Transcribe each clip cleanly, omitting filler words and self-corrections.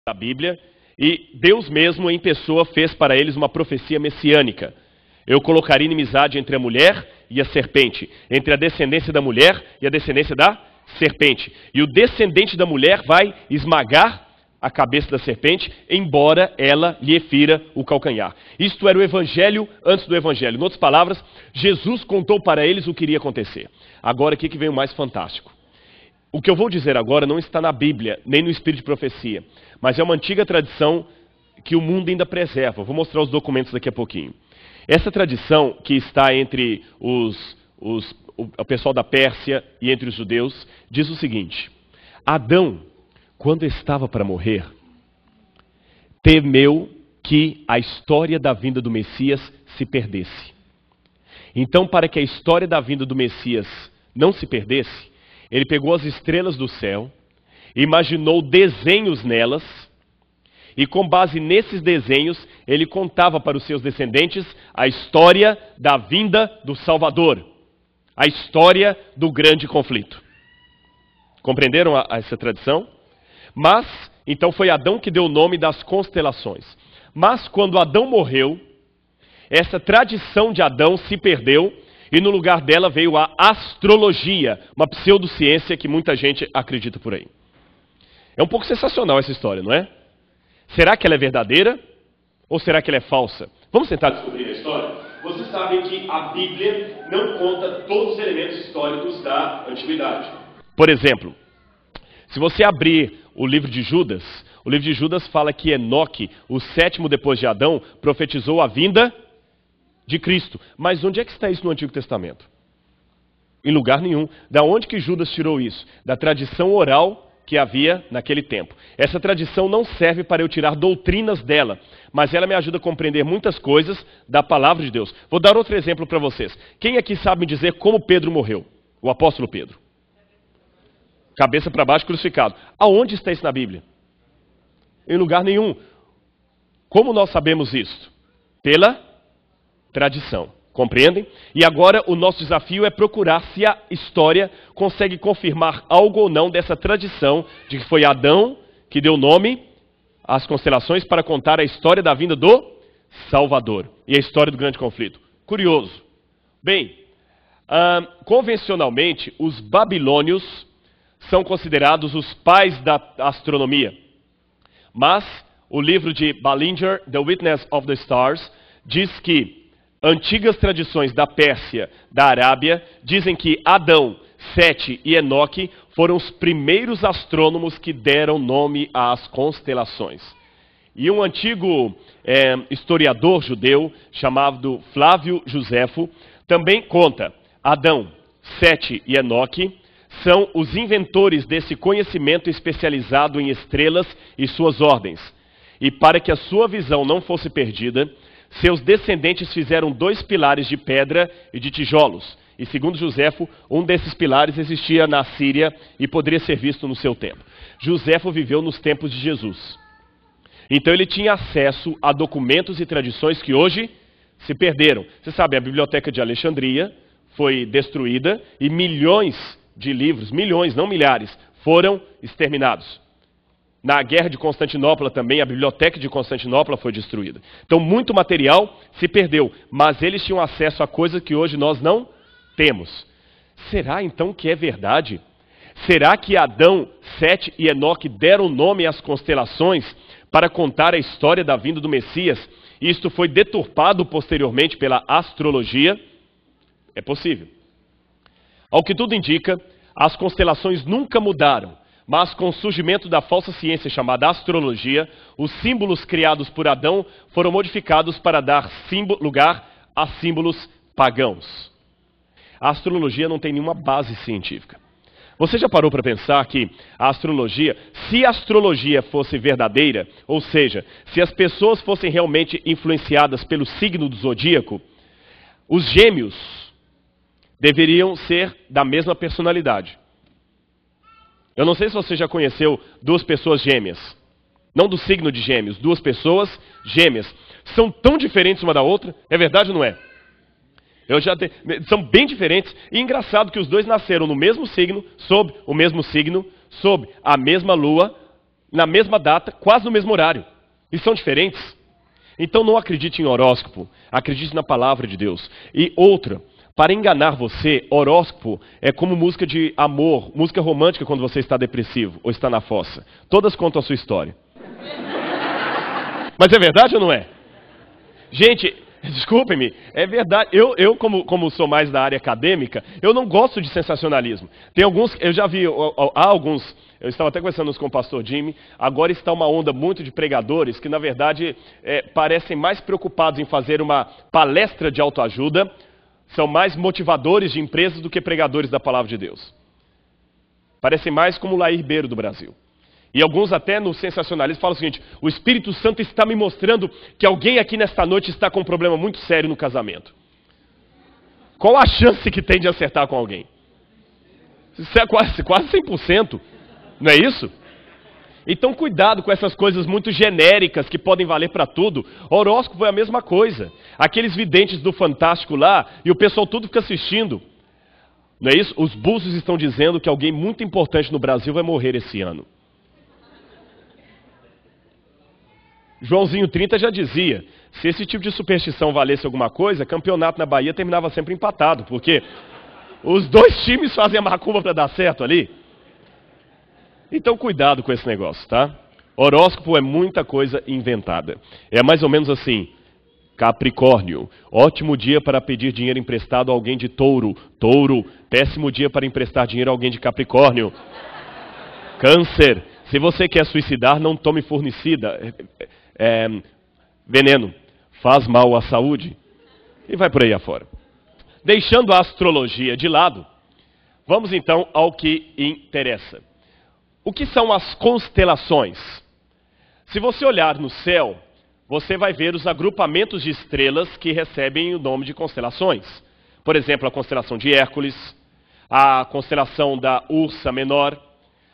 da Bíblia, e Deus mesmo em pessoa fez para eles uma profecia messiânica. Eu colocaria inimizade entre a mulher e a serpente, entre a descendência da mulher e a descendência da serpente. E o descendente da mulher vai esmagar a cabeça da serpente, embora ela lhe fira o calcanhar. Isto era o evangelho antes do evangelho. Em outras palavras, Jesus contou para eles o que iria acontecer. Agora, aqui que vem o mais fantástico. O que eu vou dizer agora não está na Bíblia, nem no Espírito de Profecia, mas é uma antiga tradição que o mundo ainda preserva. Vou mostrar os documentos daqui a pouquinho. Essa tradição que está entre o pessoal da Pérsia e entre os judeus, diz o seguinte: Adão, quando estava para morrer, temeu que a história da vinda do Messias se perdesse. Então, para que a história da vinda do Messias não se perdesse, ele pegou as estrelas do céu, imaginou desenhos nelas, e com base nesses desenhos, ele contava para os seus descendentes a história da vinda do Salvador, a história do grande conflito. Compreenderam essa tradição? Mas, então foi Adão que deu o nome das constelações. Mas quando Adão morreu, essa tradição de Adão se perdeu, e no lugar dela veio a astrologia, uma pseudociência que muita gente acredita por aí. É um pouco sensacional essa história, não é? Será que ela é verdadeira? Ou será que ela é falsa? Vamos tentar descobrir a história? Vocês sabem que a Bíblia não conta todos os elementos históricos da antiguidade. Por exemplo, se você abrir o livro de Judas fala que Enoque, o sétimo depois de Adão, profetizou a vinda de Cristo. Mas onde é que está isso no Antigo Testamento? Em lugar nenhum. Da onde que Judas tirou isso? Da tradição oral que havia naquele tempo. Essa tradição não serve para eu tirar doutrinas dela, mas ela me ajuda a compreender muitas coisas da palavra de Deus. Vou dar outro exemplo para vocês. Quem aqui sabe me dizer como Pedro morreu? O apóstolo Pedro. Cabeça para baixo, crucificado. Aonde está isso na Bíblia? Em lugar nenhum. Como nós sabemos isso? Pela tradição. Compreendem? E agora o nosso desafio é procurar se a história consegue confirmar algo ou não dessa tradição de que foi Adão que deu nome às constelações para contar a história da vinda do Salvador e a história do grande conflito. Curioso. Bem, convencionalmente os babilônios são considerados os pais da astronomia. Mas o livro de Ballinger, The Witness of the Stars, diz que antigas tradições da Pérsia, da Arábia, dizem que Adão, Sete e Enoque foram os primeiros astrônomos que deram nome às constelações. E um antigo historiador judeu, chamado Flávio Josefo, também conta: Adão, Sete e Enoque são os inventores desse conhecimento especializado em estrelas e suas ordens. E para que a sua visão não fosse perdida, seus descendentes fizeram 2 pilares de pedra e de tijolos. E segundo Josefo, um desses pilares existia na Síria e poderia ser visto no seu tempo. Josefo viveu nos tempos de Jesus. Então ele tinha acesso a documentos e tradições que hoje se perderam. Você sabe, a Biblioteca de Alexandria foi destruída e milhões de livros, milhões, não milhares, foram exterminados. Na Guerra de Constantinopla também, a Biblioteca de Constantinopla foi destruída. Então, muito material se perdeu, mas eles tinham acesso a coisas que hoje nós não temos. Será então que é verdade? Será que Adão, Sete e Enoque deram nome às constelações para contar a história da vinda do Messias? E isto foi deturpado posteriormente pela astrologia? É possível. Ao que tudo indica, as constelações nunca mudaram. Mas com o surgimento da falsa ciência chamada astrologia, os símbolos criados por Adão foram modificados para dar lugar a símbolos pagãos. A astrologia não tem nenhuma base científica. Você já parou para pensar que a astrologia, se a astrologia fosse verdadeira, ou seja, se as pessoas fossem realmente influenciadas pelo signo do zodíaco, os gêmeos deveriam ser da mesma personalidade. Eu não sei se você já conheceu 2 pessoas gêmeas. Não do signo de Gêmeos, 2 pessoas gêmeas. São tão diferentes uma da outra, é verdade ou não é? São bem diferentes. E engraçado que os 2 nasceram no mesmo signo, sob o mesmo signo, sob a mesma lua, na mesma data, quase no mesmo horário. E são diferentes. Então não acredite em horóscopo, acredite na palavra de Deus. E outra, para enganar você, horóscopo é como música de amor, música romântica quando você está depressivo ou está na fossa. Todas contam a sua história. Mas é verdade ou não é? Gente, desculpem-me, é verdade. Eu como sou mais da área acadêmica, eu não gosto de sensacionalismo. Tem alguns, eu já vi, há alguns, eu estava até conversando com o pastor Jimmy, agora está uma onda muito de pregadores que, na verdade, parecem mais preocupados em fazer uma palestra de autoajuda, são mais motivadores de empresas do que pregadores da palavra de Deus. Parecem mais como o Lair Ribeiro do Brasil. E alguns até no sensacionalismo falam o seguinte: o Espírito Santo está me mostrando que alguém aqui nesta noite está com um problema muito sério no casamento. Qual a chance que tem de acertar com alguém? Isso é quase 100%, não é isso? Então cuidado com essas coisas muito genéricas que podem valer para tudo. Horóscopo é a mesma coisa. Aqueles videntes do Fantástico lá, e o pessoal tudo fica assistindo. Não é isso? Os búzios estão dizendo que alguém muito importante no Brasil vai morrer esse ano. Joãozinho 30 já dizia, se esse tipo de superstição valesse alguma coisa, campeonato na Bahia terminava sempre empatado, porque os dois times fazem a macumba para dar certo ali. Então cuidado com esse negócio, tá? Horóscopo é muita coisa inventada. É mais ou menos assim: Capricórnio, ótimo dia para pedir dinheiro emprestado a alguém de Touro. Touro, péssimo dia para emprestar dinheiro a alguém de Capricórnio. Câncer, se você quer suicidar, não tome fornicida. Veneno, faz mal à saúde. E vai por aí afora. Deixando a astrologia de lado, vamos então ao que interessa. O que são as constelações? Se você olhar no céu, você vai ver os agrupamentos de estrelas que recebem o nome de constelações. Por exemplo, a constelação de Hércules, a constelação da Ursa Menor,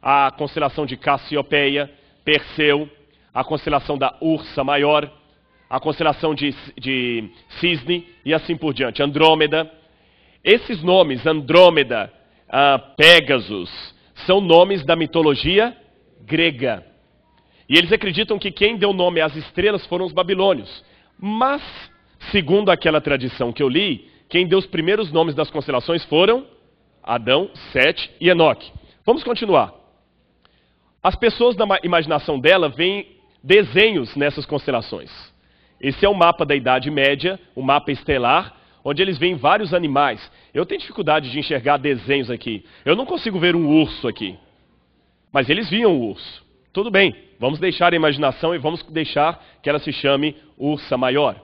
a constelação de Cassiopeia, Perseu, a constelação da Ursa Maior, a constelação de Cisne e assim por diante, Andrômeda. Esses nomes, Andrômeda, Pégasus, são nomes da mitologia grega. E eles acreditam que quem deu nome às estrelas foram os babilônios. Mas, segundo aquela tradição que eu li, quem deu os primeiros nomes das constelações foram Adão, Sete e Enoque. Vamos continuar. As pessoas, na imaginação dela, veem desenhos nessas constelações. Esse é o mapa da Idade Média, o mapa estelar, onde eles veem vários animais. Eu tenho dificuldade de enxergar desenhos aqui. Eu não consigo ver um urso aqui. Mas eles viam o urso. Tudo bem, vamos deixar a imaginação e vamos deixar que ela se chame Ursa Maior.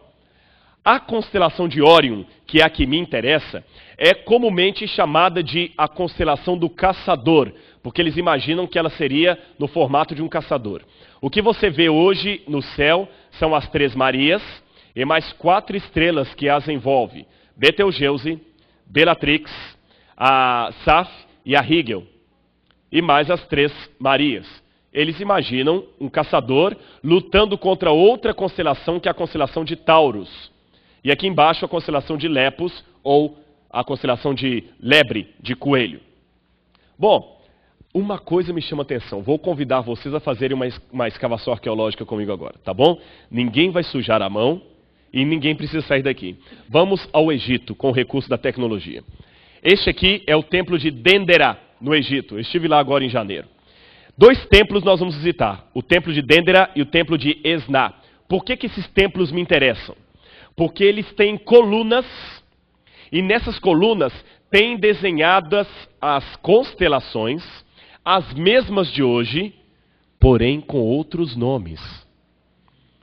A constelação de Órion, que é a que me interessa, é comumente chamada de a constelação do caçador, porque eles imaginam que ela seria no formato de um caçador. O que você vê hoje no céu são as Três Marias e mais 4 estrelas que as envolvem: Betelgeuse, Bellatrix, a Saf e a Rigel. E mais as Três Marias. Eles imaginam um caçador lutando contra outra constelação, que é a constelação de Taurus. E aqui embaixo a constelação de Lepus, ou a constelação de Lebre, de coelho. Bom, uma coisa me chama a atenção. Vou convidar vocês a fazerem uma escavação arqueológica comigo agora, tá bom? Ninguém vai sujar a mão e ninguém precisa sair daqui. Vamos ao Egito com o recurso da tecnologia. Este aqui é o templo de Dendera, no Egito. Eu estive lá agora em janeiro. 2 templos nós vamos visitar, o templo de Dendera e o templo de Esna. Por que esses templos me interessam? Porque eles têm colunas, e nessas colunas têm desenhadas as constelações, as mesmas de hoje, porém com outros nomes.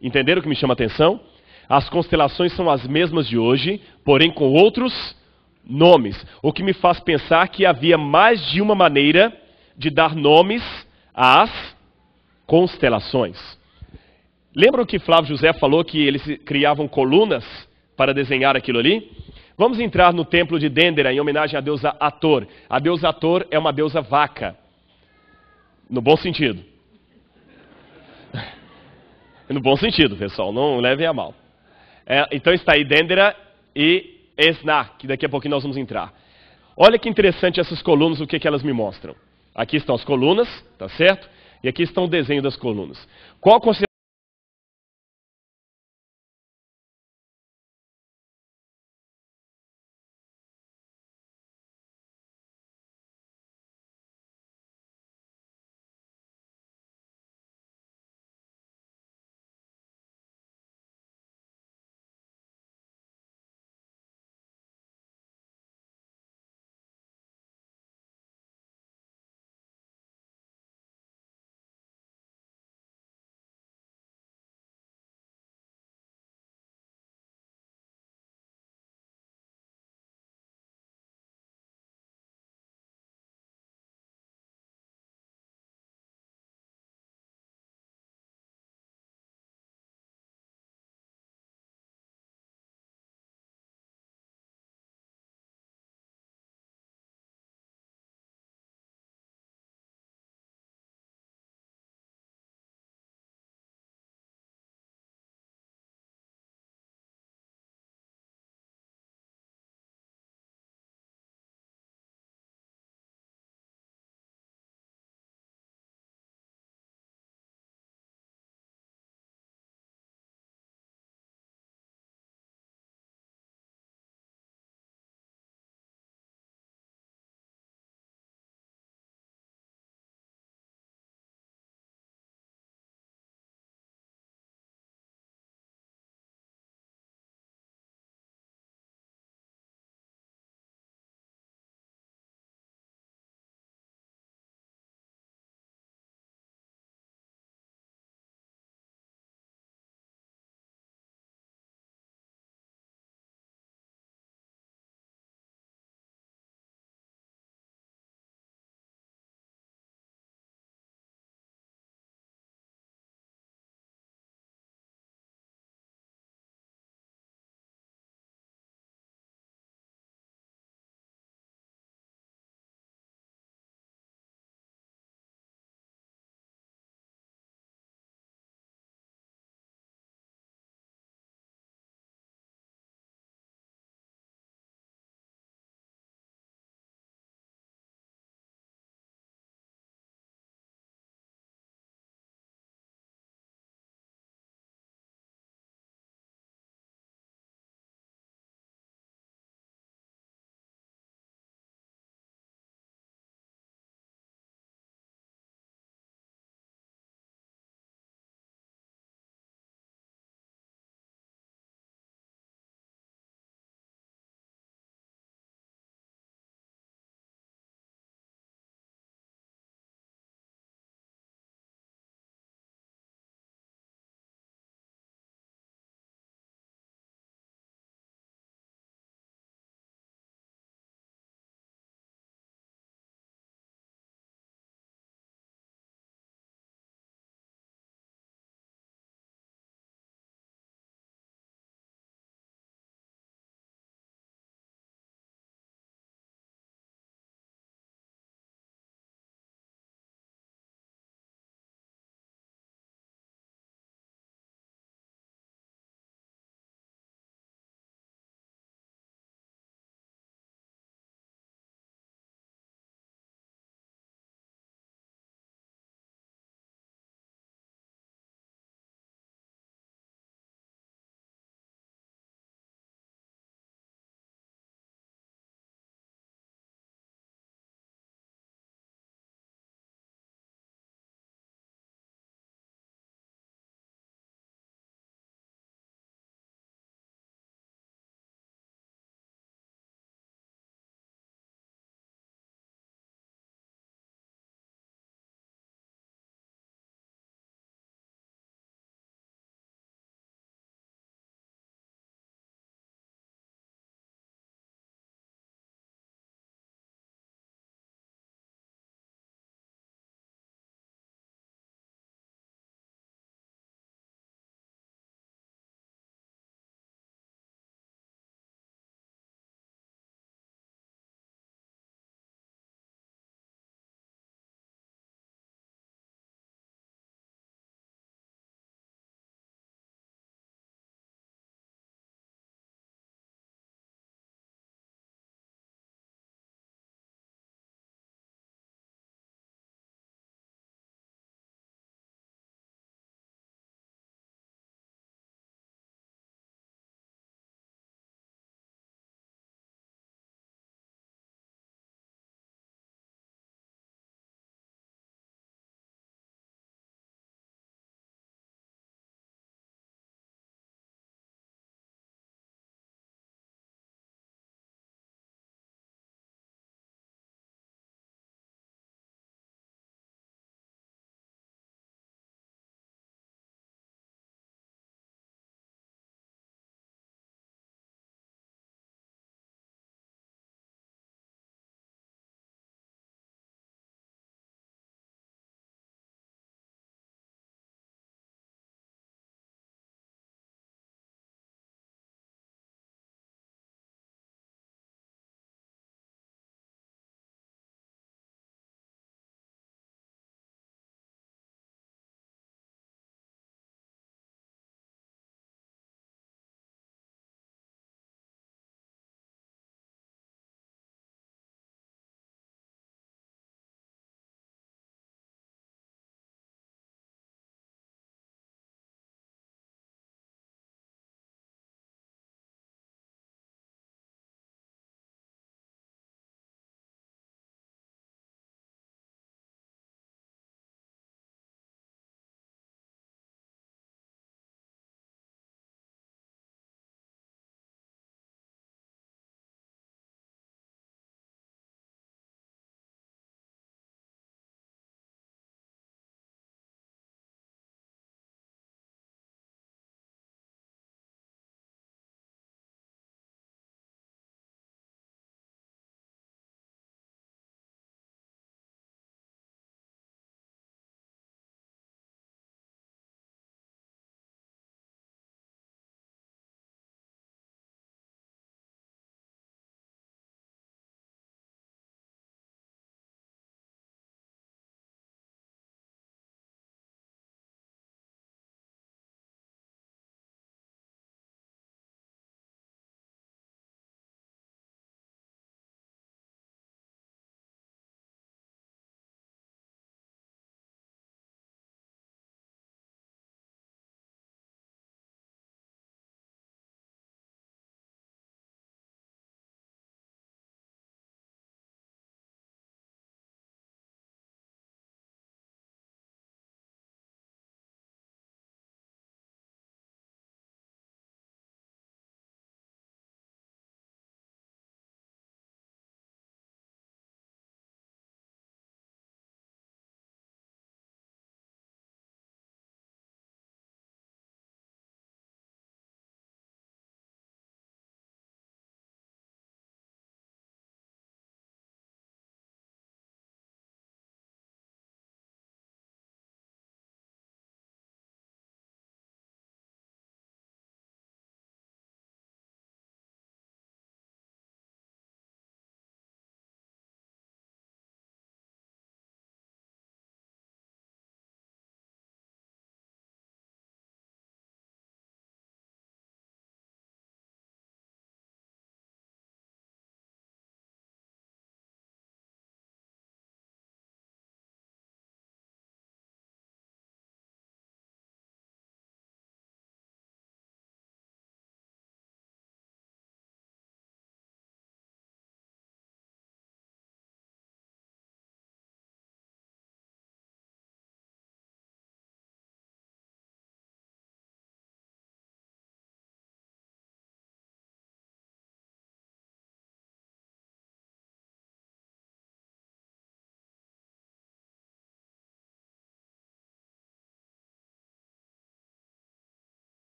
Entenderam o que me chama a atenção? As constelações são as mesmas de hoje, porém com outros nomes. O que me faz pensar que havia mais de uma maneira de dar nomes às constelações. Lembram que Flávio José falou que eles criavam colunas para desenhar aquilo ali? Vamos entrar no templo de Dendera em homenagem à deusa Ator. A deusa Ator é uma deusa vaca. No bom sentido. No bom sentido, pessoal. Não levem a mal. Então está aí Dendera e Esna, que daqui a pouquinho nós vamos entrar. Olha que interessante essas colunas, o que elas me mostram. Aqui estão as colunas, tá certo? E aqui está o desenho das colunas. Qual a